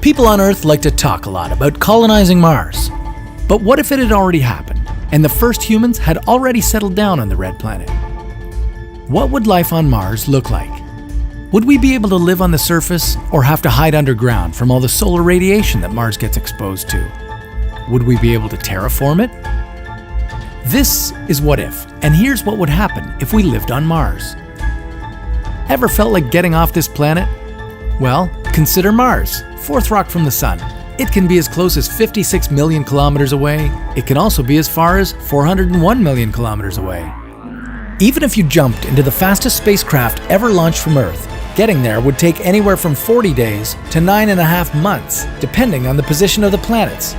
People on Earth like to talk a lot about colonizing Mars. But what if it had already happened, and the first humans had already settled down on the red planet? What would life on Mars look like? Would we be able to live on the surface, or have to hide underground from all the solar radiation that Mars gets exposed to? Would we be able to terraform it? This is What If, and here's what would happen if we lived on Mars. Ever felt like getting off this planet? Well, consider Mars, fourth rock from the Sun. It can be as close as 56 million kilometers away. It can also be as far as 401 million kilometers away. Even if you jumped into the fastest spacecraft ever launched from Earth, getting there would take anywhere from 40 days to 9.5 months, depending on the position of the planets.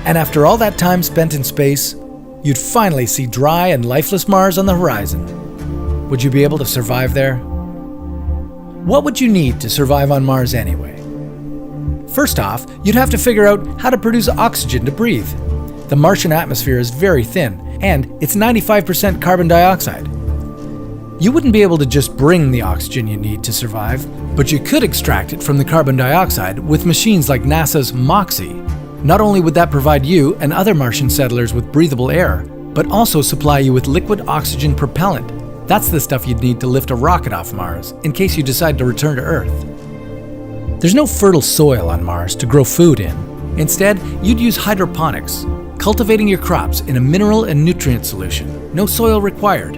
And after all that time spent in space, you'd finally see dry and lifeless Mars on the horizon. Would you be able to survive there? What would you need to survive on Mars anyway? First off, you'd have to figure out how to produce oxygen to breathe. The Martian atmosphere is very thin, and it's 95% carbon dioxide. You wouldn't be able to just bring the oxygen you need to survive, but you could extract it from the carbon dioxide with machines like NASA's MOXIE. Not only would that provide you and other Martian settlers with breathable air, but also supply you with liquid oxygen propellant. That's the stuff you'd need to lift a rocket off Mars, in case you decide to return to Earth. There's no fertile soil on Mars to grow food in. Instead, you'd use hydroponics, cultivating your crops in a mineral and nutrient solution. No soil required.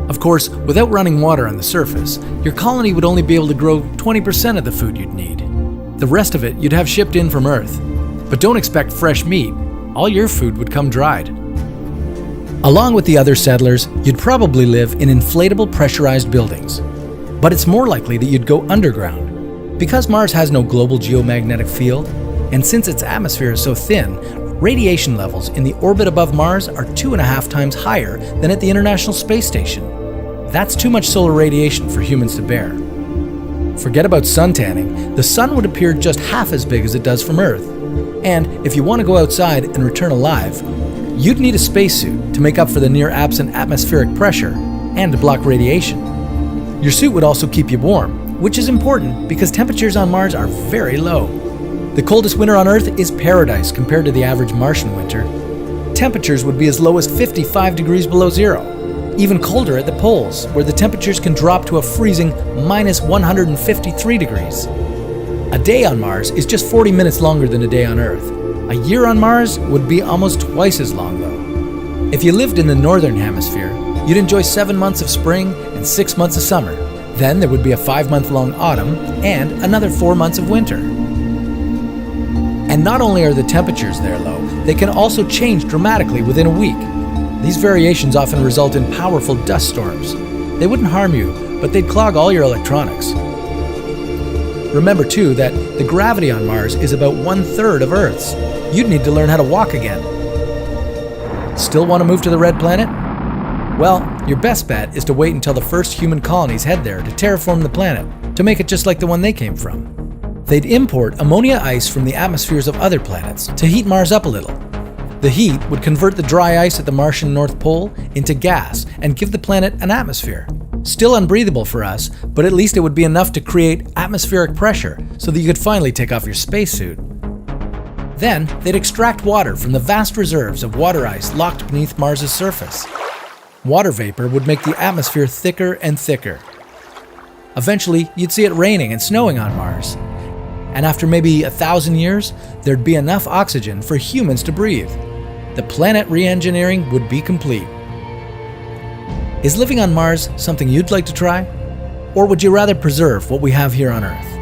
Of course, without running water on the surface, your colony would only be able to grow 20% of the food you'd need. The rest of it you'd have shipped in from Earth. But don't expect fresh meat. All your food would come dried. Along with the other settlers, you'd probably live in inflatable pressurized buildings. But it's more likely that you'd go underground. Because Mars has no global geomagnetic field, and since its atmosphere is so thin, radiation levels in the orbit above Mars are 2.5 times higher than at the International Space Station. That's too much solar radiation for humans to bear. Forget about sun tanning, the sun would appear just half as big as it does from Earth. And if you want to go outside and return alive, you'd need a spacesuit to make up for the near-absent atmospheric pressure and to block radiation. Your suit would also keep you warm, which is important because temperatures on Mars are very low. The coldest winter on Earth is paradise compared to the average Martian winter. Temperatures would be as low as 55 degrees below zero. Even colder at the poles, where the temperatures can drop to a freezing minus 153 degrees. A day on Mars is just 40 minutes longer than a day on Earth. A year on Mars would be almost twice as long, though. If you lived in the northern hemisphere, you'd enjoy 7 months of spring and 6 months of summer. Then there would be a 5-month-long autumn and another 4 months of winter. And not only are the temperatures there low, they can also change dramatically within a week. These variations often result in powerful dust storms. They wouldn't harm you, but they'd clog all your electronics. Remember too that the gravity on Mars is about 1/3 of Earth's. You'd need to learn how to walk again. Still want to move to the red planet? Well, your best bet is to wait until the first human colonies head there to terraform the planet, to make it just like the one they came from. They'd import ammonia ice from the atmospheres of other planets to heat Mars up a little. The heat would convert the dry ice at the Martian North Pole into gas and give the planet an atmosphere. Still unbreathable for us, but at least it would be enough to create atmospheric pressure so that you could finally take off your spacesuit. Then, they'd extract water from the vast reserves of water ice locked beneath Mars's surface. Water vapor would make the atmosphere thicker and thicker. Eventually, you'd see it raining and snowing on Mars. And after maybe 1,000 years, there'd be enough oxygen for humans to breathe. The planet re-engineering would be complete. Is living on Mars something you'd like to try? Or would you rather preserve what we have here on Earth?